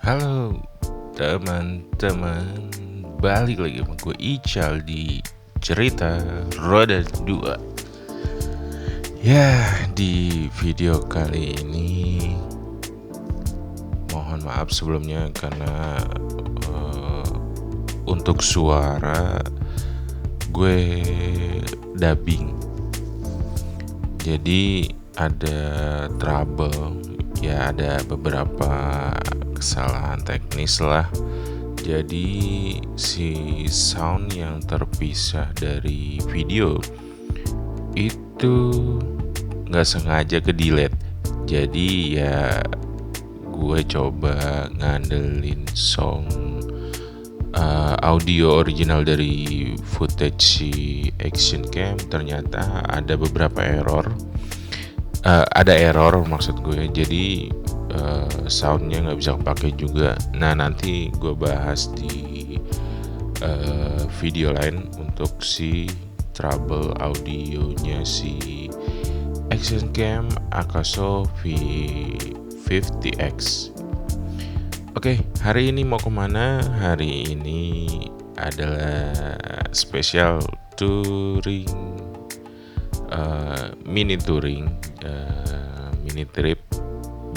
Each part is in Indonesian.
Halo teman-teman, balik lagi sama gue Ical di cerita roda 2. Ya, di video kali ini mohon maaf sebelumnya karena untuk suara gue dubbing, jadi ada trouble, ya ada beberapa kesalahan teknis lah. Jadi si sound yang terpisah dari video itu nggak sengaja ke delete. Jadi ya gue coba ngandelin audio original dari footage si action cam. Ternyata ada beberapa error. Ada error maksud gue. Jadi soundnya nggak bisa kepake juga. Nah, nanti gue bahas di video lain untuk si trouble audionya si action cam Akaso V50X. Oke, hari ini mau kemana? Hari ini adalah spesial touring, mini touring, mini trip.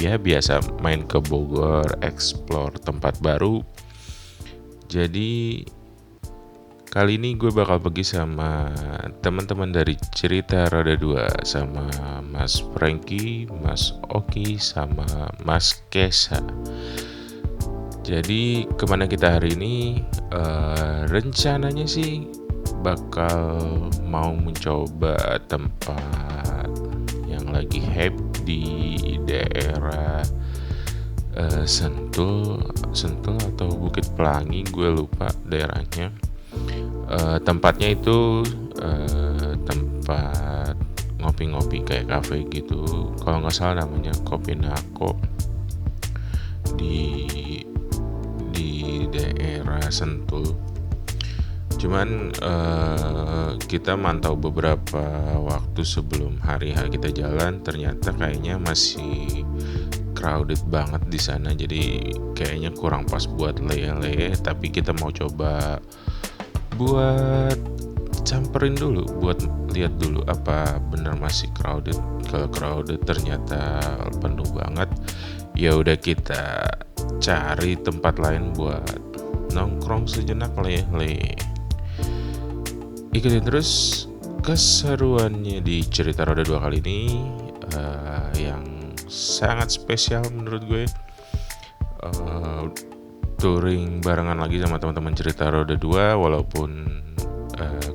Ya biasa main ke Bogor, explore tempat baru. Jadi kali ini gue bakal pergi sama teman-teman dari cerita roda 2, sama Mas Franky, Mas Oki, sama Mas Kesa. Jadi kemana kita hari ini? Rencananya sih bakal mau mencoba tempat yang lagi hype di daerah Sentul atau Bukit Pelangi, gue lupa daerahnya. Tempatnya itu tempat ngopi-ngopi kayak cafe gitu, kalau nggak salah namanya Kopi Nako di daerah Sentul. Cuman kita mantau beberapa waktu sebelum hari kita jalan, ternyata kayaknya masih crowded banget di sana. Jadi kayaknya kurang pas buat lele, tapi kita mau coba buat camperin dulu, buat lihat dulu apa benar masih crowded. Kalau crowded ternyata penuh banget, ya udah kita cari tempat lain buat nongkrong sejenak lele. Ikutin terus keseruannya di cerita roda 2 kali ini, yang sangat spesial menurut gue. Touring barengan lagi sama teman-teman cerita roda 2, walaupun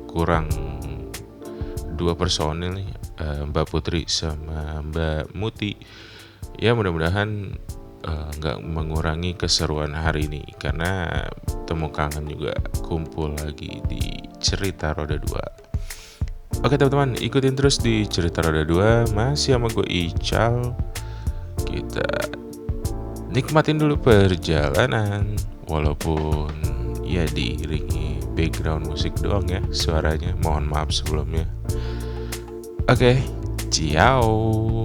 kurang 2 personil nih, Mbak Putri sama Mbak Muti. Ya mudah-mudahan nggak mengurangi keseruan hari ini, karena temu kangen juga kumpul lagi di cerita roda 2. Oke teman-teman, ikutin terus di cerita roda 2, masih sama gue Ical. Kita nikmatin dulu perjalanan, walaupun ya diiringi background musik doang ya suaranya, mohon maaf sebelumnya. Oke, ciao.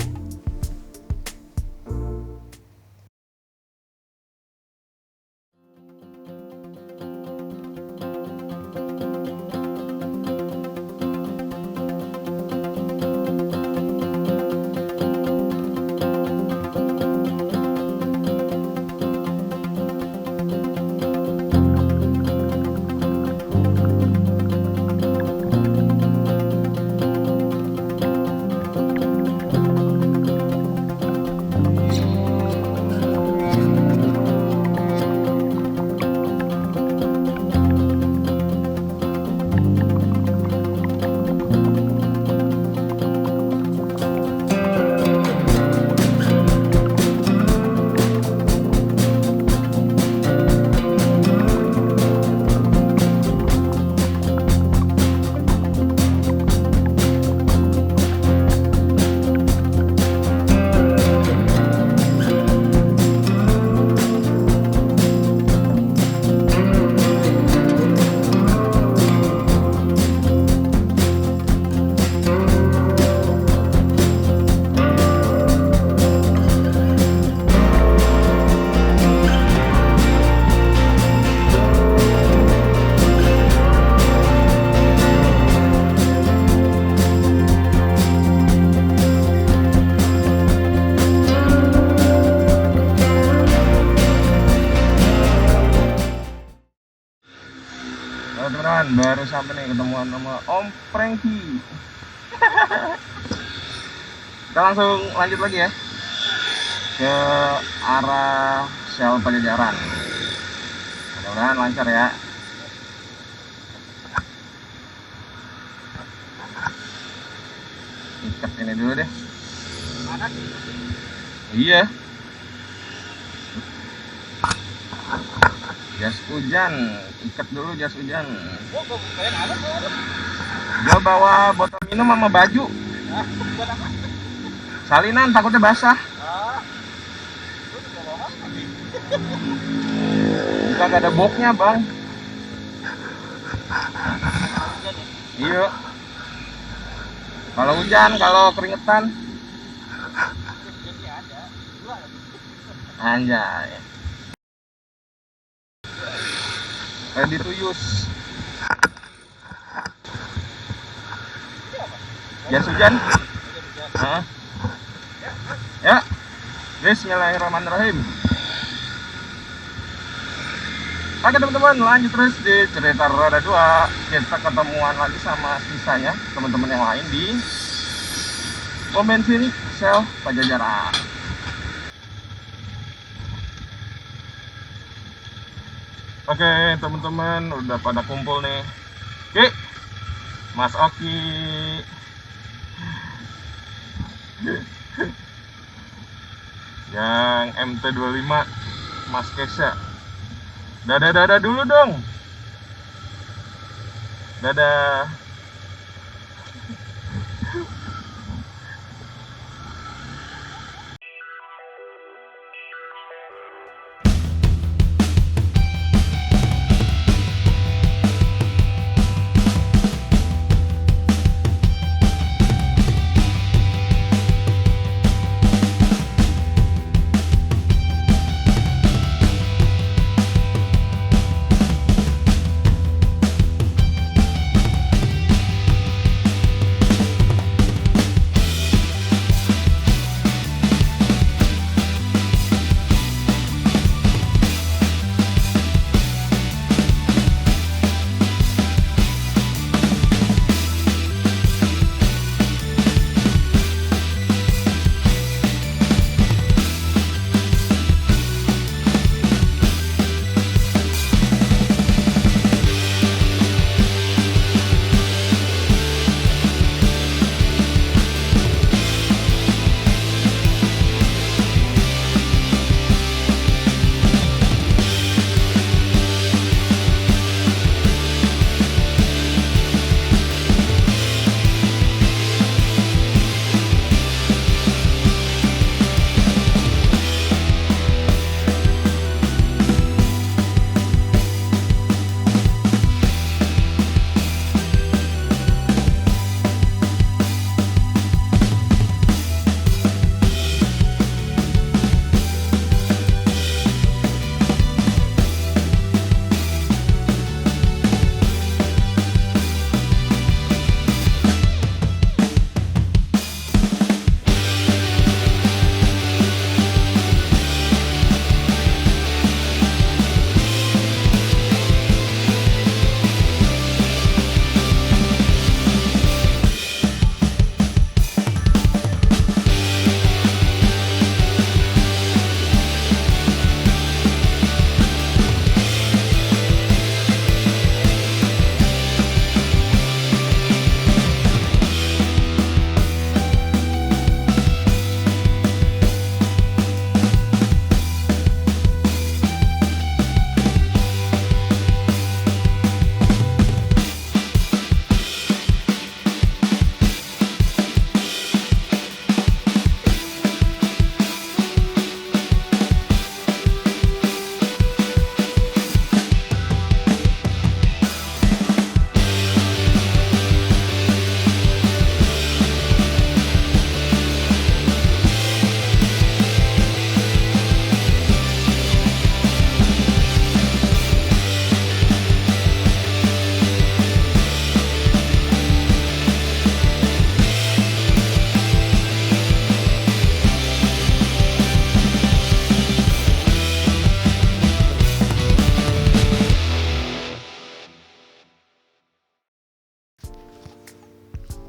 teman-teman, baru sampai nih ketemuan sama Om Franky. Kita langsung lanjut lagi ya ke arah sel Pajajaran. Mudah-mudahan lancar ya. Ikat ini dulu deh. Iya. Jas hujan, ikat dulu jas hujan. Dia bawa botol minum sama baju. Salinan takutnya basah. Kita gak ada boxnya bang. Iya. Kalau hujan, kalau keringetan. Anjay. Ready to use. Jas hujan. Hah? Ya. Bismillahirrahmanirrahim. Oke teman-teman, lanjut terus di cerita roda 2. Kita ketemuan lagi sama sisanya teman-teman yang lain di pom bensin sel Pajajaran. Oke teman-teman, udah pada kumpul nih. Oke, Mas Oki, yang MT25, Mas Kesha. Dadah dulu dong. Dadah.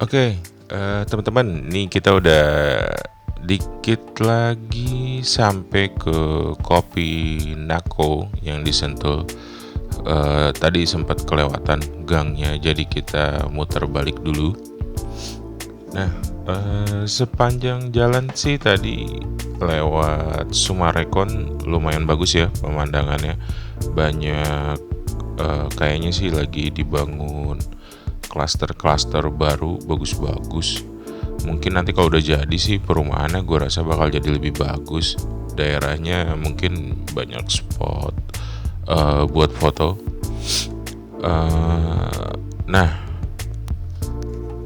Oke, teman-teman, nih kita udah dikit lagi sampai ke Kopi Nako yang di Sentul. Tadi sempat kelewatan gangnya, jadi kita muter balik dulu. Nah, sepanjang jalan sih tadi lewat Sumarekon lumayan bagus ya pemandangannya. Banyak kayaknya sih lagi dibangun klaster-klaster baru bagus-bagus. Mungkin nanti kalau udah jadi sih perumahannya gue rasa bakal jadi lebih bagus. Daerahnya mungkin banyak spot buat foto. Nah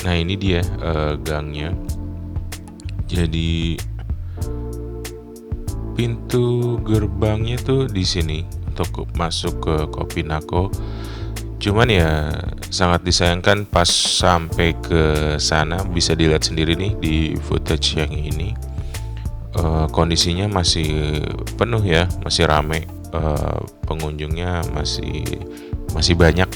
ini dia gangnya. Jadi pintu gerbangnya tuh di sini untuk masuk ke Kopi Nako. Cuman ya sangat disayangkan pas sampai ke sana, bisa dilihat sendiri nih di footage yang ini, kondisinya masih penuh ya, masih rame, pengunjungnya masih banyak,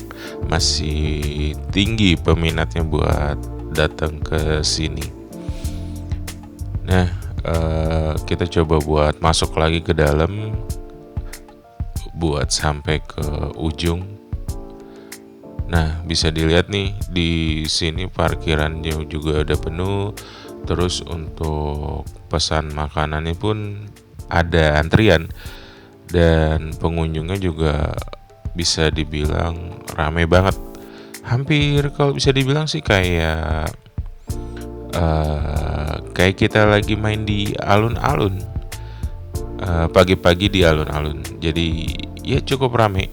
masih tinggi peminatnya buat datang ke sini. Nah, kita coba buat masuk lagi ke dalam buat sampai ke ujung. Nah, bisa dilihat nih di sini parkirannya juga udah penuh. Terus untuk pesan makanannya pun ada antrian, dan pengunjungnya juga bisa dibilang rame banget. Hampir kalau bisa dibilang sih kayak kita lagi main di alun-alun, pagi-pagi di alun-alun. Jadi ya cukup rame,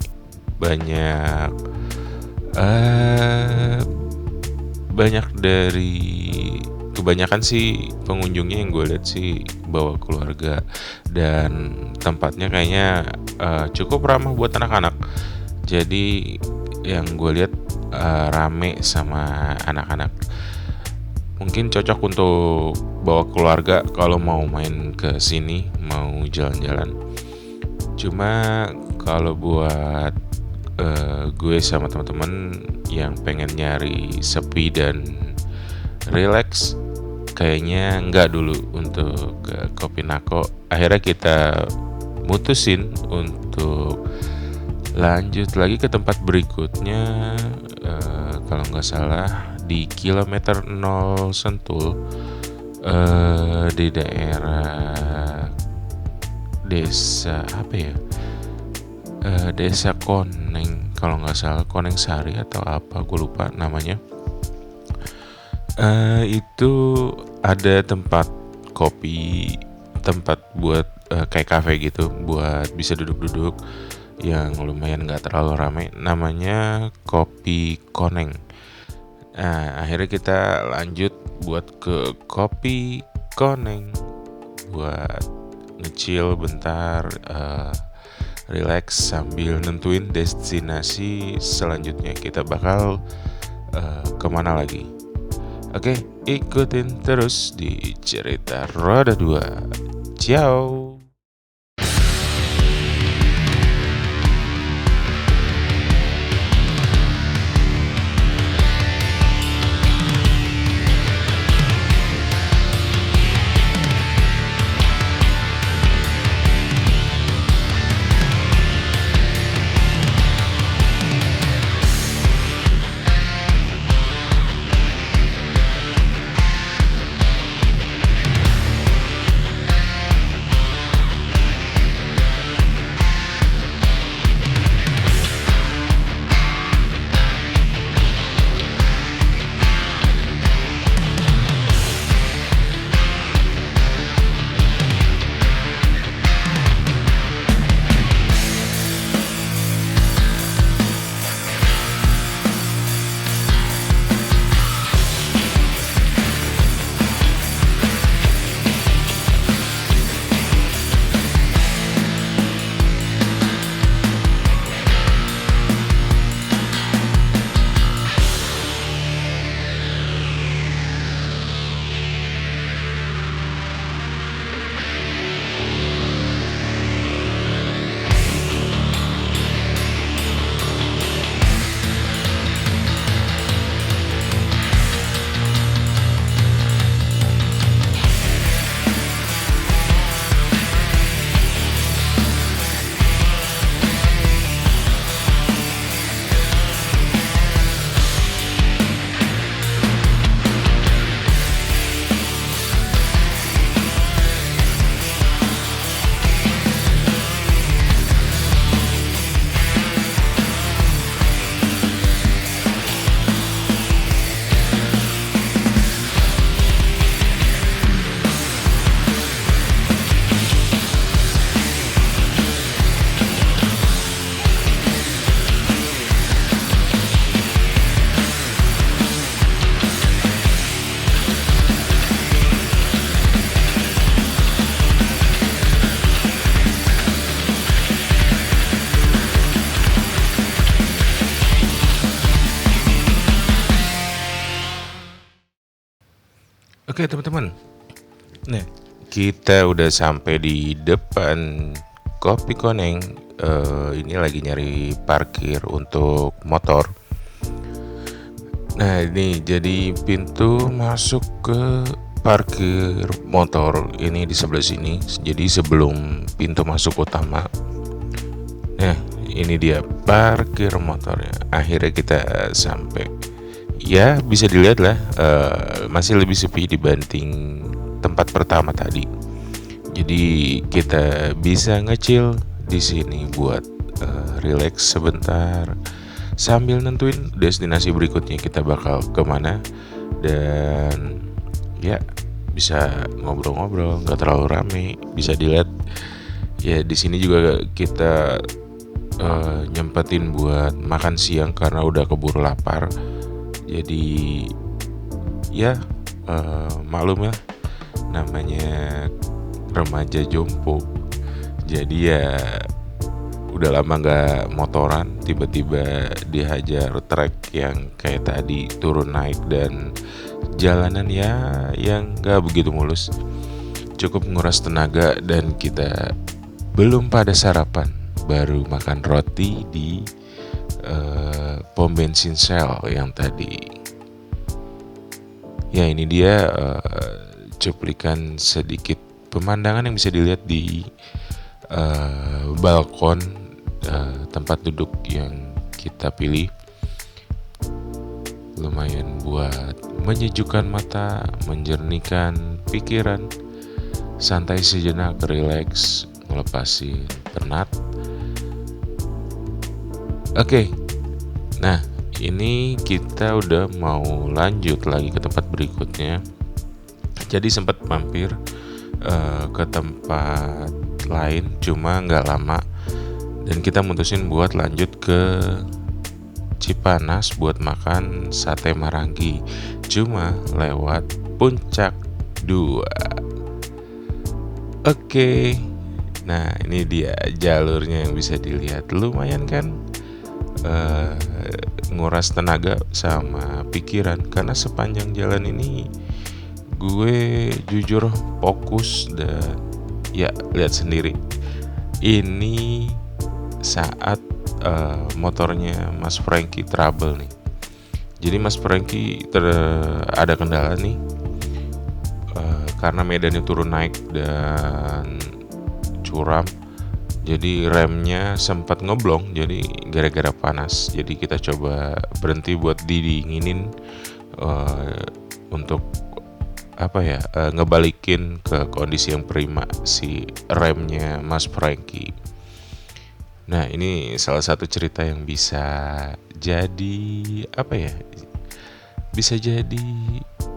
banyak dari kebanyakan sih pengunjungnya yang gue lihat sih bawa keluarga, dan tempatnya kayaknya cukup ramah buat anak-anak. Jadi yang gue lihat rame sama anak-anak. Mungkin cocok untuk bawa keluarga kalau mau main ke sini, mau jalan-jalan. Cuma kalau buat gue sama teman-teman yang pengen nyari sepi dan relax, kayaknya enggak dulu untuk ke Kopi Nako. Akhirnya kita mutusin untuk lanjut lagi ke tempat berikutnya, kalau nggak salah di kilometer 0 Sentul, di daerah desa apa ya, desa Koneng kalau nggak salah, Koneng Sari atau apa, gue lupa namanya. Itu ada tempat kopi, tempat buat kayak cafe gitu, buat bisa duduk-duduk, yang lumayan nggak terlalu ramai. Namanya Kopi Koneng. Nah, akhirnya kita lanjut buat ke Kopi Koneng buat nge-chill bentar, relax sambil nentuin destinasi selanjutnya kita bakal kemana lagi. Oke, ikutin terus di Cerita Roda 2. Ciao. Oke teman-teman, nah kita udah sampai di depan Kopi Koneng. Ini lagi nyari parkir untuk motor. Nah ini jadi pintu masuk ke parkir motor ini di sebelah sini. Jadi sebelum pintu masuk utama. Nah ini dia parkir motornya. Akhirnya kita sampai. Ya bisa dilihat lah, masih lebih sepi dibanding tempat pertama tadi. Jadi kita bisa nge-chill di sini buat relax sebentar sambil nentuin destinasi berikutnya kita bakal kemana, dan ya bisa ngobrol-ngobrol, nggak terlalu rame. Bisa dilihat ya di sini juga kita nyempetin buat makan siang karena udah keburu lapar. Jadi ya maklum ya, namanya remaja jompo. Jadi ya udah lama gak motoran, tiba-tiba dihajar trek yang kayak tadi, turun naik dan jalanan ya yang gak begitu mulus. Cukup nguras tenaga dan kita belum pada sarapan, baru makan roti di pom bensin Shell yang tadi. Ya ini dia cuplikan sedikit pemandangan yang bisa dilihat di balkon tempat duduk yang kita pilih. Lumayan buat menyejukkan mata, menjernihkan pikiran, santai sejenak, relax, melepasin penat. Oke, nah ini kita udah mau lanjut lagi ke tempat berikutnya. Jadi sempat mampir ke tempat lain, cuma nggak lama, dan kita mutusin buat lanjut ke Cipanas buat makan sate Marangi, cuma lewat Puncak 2. Oke, nah ini dia jalurnya yang bisa dilihat, lumayan kan. Nguras tenaga sama pikiran karena sepanjang jalan ini gue jujur fokus dan ya lihat sendiri ini saat motornya Mas Franky trouble nih. Jadi Mas Franky ada kendala nih karena medannya turun naik dan curam. Jadi remnya sempat ngeblong, jadi gara-gara panas. Jadi kita coba berhenti buat didinginin untuk ngebalikin ke kondisi yang prima si remnya Mas Franky. Nah ini salah satu cerita yang bisa jadi bisa jadi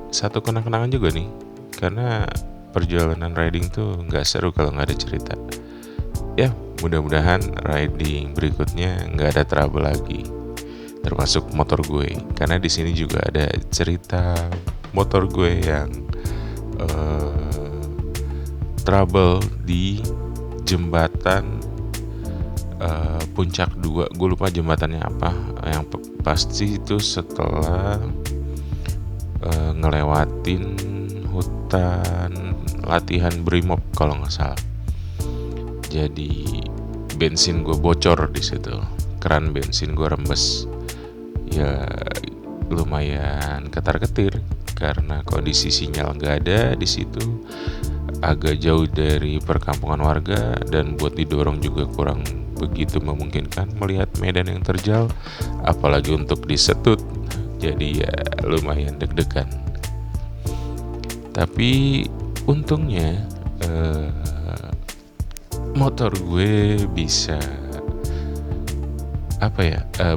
satu kenang-kenangan juga nih. Karena perjalanan riding tuh nggak seru kalau nggak ada cerita. Ya mudah-mudahan riding berikutnya nggak ada trouble lagi, termasuk motor gue, karena di sini juga ada cerita motor gue yang trouble di jembatan Puncak 2. Gue lupa jembatannya apa, yang pasti itu setelah ngelewatin hutan latihan Brimob kalau nggak salah. Jadi bensin gue bocor di situ, keran bensin gue rembes. Ya lumayan ketar-ketir karena kondisi sinyal nggak ada di situ, agak jauh dari perkampungan warga, dan buat didorong juga kurang begitu memungkinkan melihat medan yang terjal, apalagi untuk disetut. Jadi ya lumayan deg-degan. Tapi untungnya motor gue bisa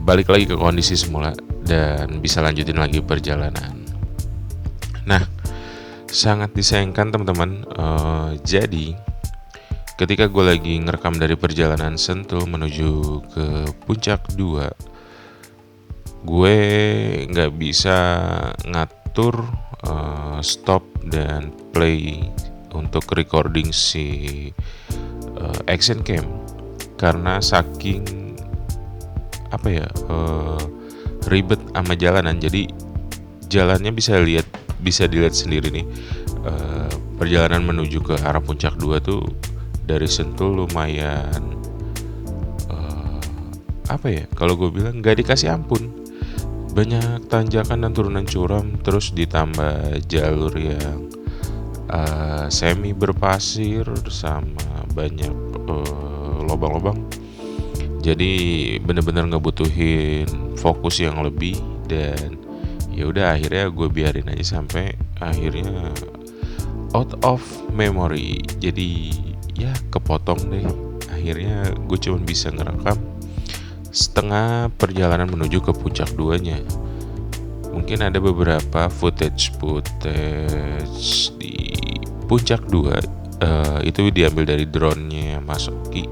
balik lagi ke kondisi semula dan bisa lanjutin lagi perjalanan. Nah, sangat disayangkan teman-teman, jadi ketika gue lagi ngerekam dari perjalanan Sentul menuju ke Puncak 2, gue gak bisa ngatur stop dan play untuk recording si action cam karena saking ribet sama jalanan. Jadi jalannya bisa lihat bisa dilihat sendiri nih, perjalanan menuju ke arah puncak 2 tuh dari Sentul lumayan kalau gue bilang nggak dikasih ampun. Banyak tanjakan dan turunan curam, terus ditambah jalur yang semi berpasir sama banyak lubang-lubang. Jadi bener-bener ngebutuhin fokus yang lebih, dan ya udah akhirnya gue biarin aja sampai akhirnya out of memory. Jadi ya kepotong deh. Akhirnya gue cuma bisa ngerekam setengah perjalanan menuju ke puncak 2-nya. Mungkin ada beberapa footage di puncak 2 itu diambil dari drone-nya Mas Oki.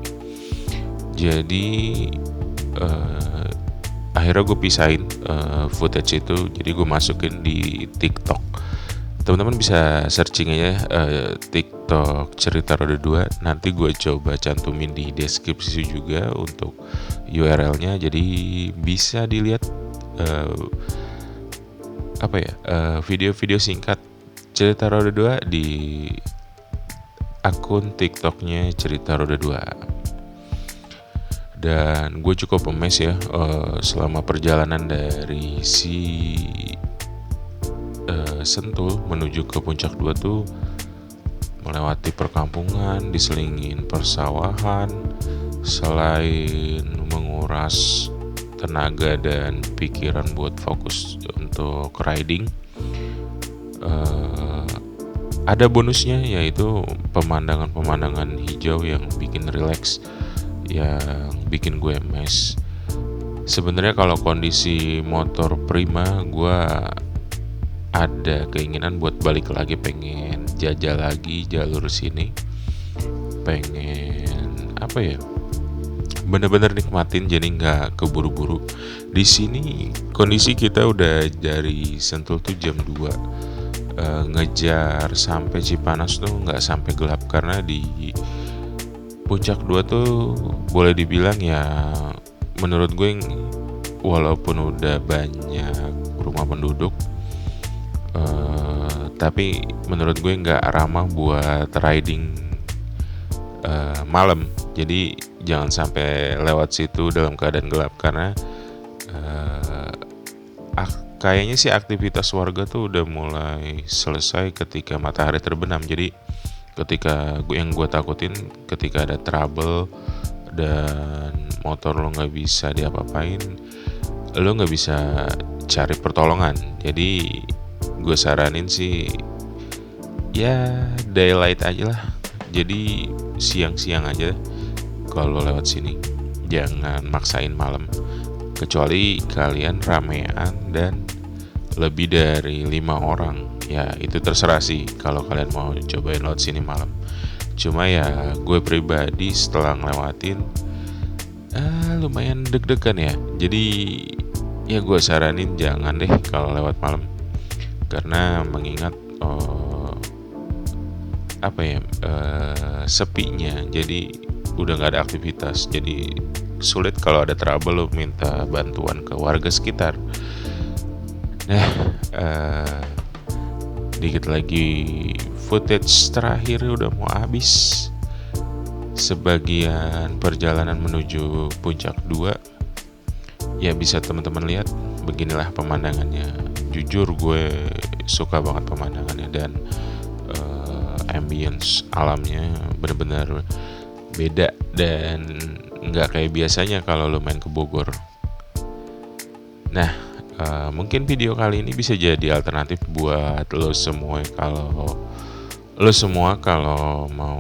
Jadi akhirnya gue pisahin footage itu, jadi gue masukin di TikTok. Teman-teman bisa searching aja TikTok Cerita Roda 2. Nanti gue coba cantumin di deskripsi juga untuk URL-nya, jadi bisa dilihat video-video singkat Cerita Roda 2 di akun TikToknya Cerita Roda 2. Dan gue cukup emes ya selama perjalanan dari Sentul menuju ke puncak 2 tuh melewati perkampungan, diselingin persawahan. Selain menguras tenaga dan pikiran buat fokus untuk riding, ada bonusnya, yaitu pemandangan-pemandangan hijau yang bikin relax, yang bikin gue emes. Sebenarnya kalau kondisi motor prima, gue ada keinginan buat balik lagi, pengen jajal lagi jalur sini, pengen bener-bener nikmatin, jadi nggak keburu-buru. Di sini kondisi kita udah dari Sentul tuh jam 2, ngejar sampai Cipanas tuh nggak sampai gelap, karena di puncak 2 tuh boleh dibilang ya, menurut gue walaupun udah banyak rumah penduduk, tapi menurut gue nggak ramah buat riding malam. Jadi jangan sampai lewat situ dalam keadaan gelap, karena kayaknya sih aktivitas warga tuh udah mulai selesai ketika matahari terbenam. Jadi ketika yang gue takutin, ketika ada trouble dan motor lo nggak bisa diapa-apain, lo nggak bisa cari pertolongan. Jadi gue saranin sih ya daylight aja lah. Jadi siang-siang aja kalau lewat sini, jangan maksain malam, kecuali kalian ramean dan lebih dari 5 orang. Ya itu terserah sih kalau kalian mau cobain lewat sini malam. Cuma ya gue pribadi setelah ngelewatin lumayan deg-degan ya. Jadi ya gue saranin jangan deh kalau lewat malam, karena mengingat sepinya. Jadi udah nggak ada aktivitas, jadi sulit kalau ada trouble lo minta bantuan ke warga sekitar. Nah, dikit lagi footage terakhir udah mau habis. Sebagian perjalanan menuju puncak 2 ya bisa teman-teman lihat, beginilah pemandangannya. Jujur gue suka banget pemandangannya, dan ambience alamnya benar-benar beda dan nggak kayak biasanya kalau lo main ke Bogor. Nah, mungkin video kali ini bisa jadi alternatif buat lo semua kalau mau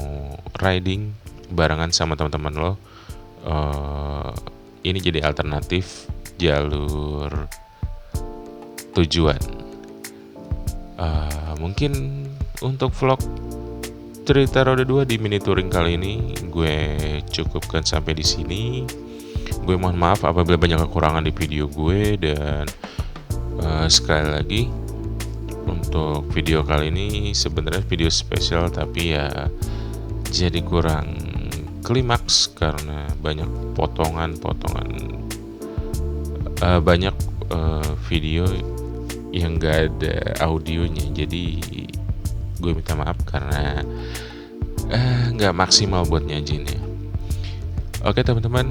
riding barengan sama teman-teman lo. Ini jadi alternatif jalur tujuan. Mungkin untuk vlog Cerita Roda 2 di mini touring kali ini gue cukupkan sampai di sini. Gue mohon maaf apabila banyak kekurangan di video gue, dan sekali lagi untuk video kali ini sebenarnya video spesial, tapi ya jadi kurang klimaks karena banyak potongan-potongan, banyak video yang gak ada audionya. Jadi gue minta maaf karena gak maksimal buat nyajinnya. Oke teman-teman,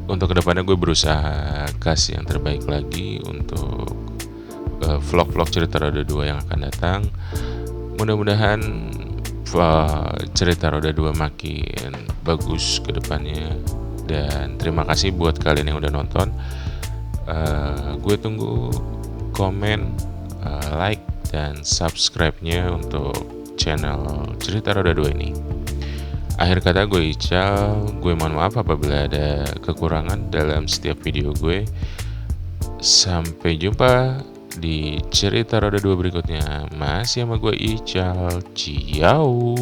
untuk kedepannya gue berusaha kasih yang terbaik lagi untuk vlog-vlog cerita roda 2 yang akan datang. Mudah-mudahan cerita roda 2 makin bagus ke depannya. Dan terima kasih buat kalian yang udah nonton. Gue tunggu komen, like, dan subscribe-nya untuk channel cerita roda 2 ini. Akhir kata gue Ical, gue mohon maaf apabila ada kekurangan dalam setiap video gue. Sampai jumpa di cerita roda 2 berikutnya. Masih sama gue Ical. Ciao.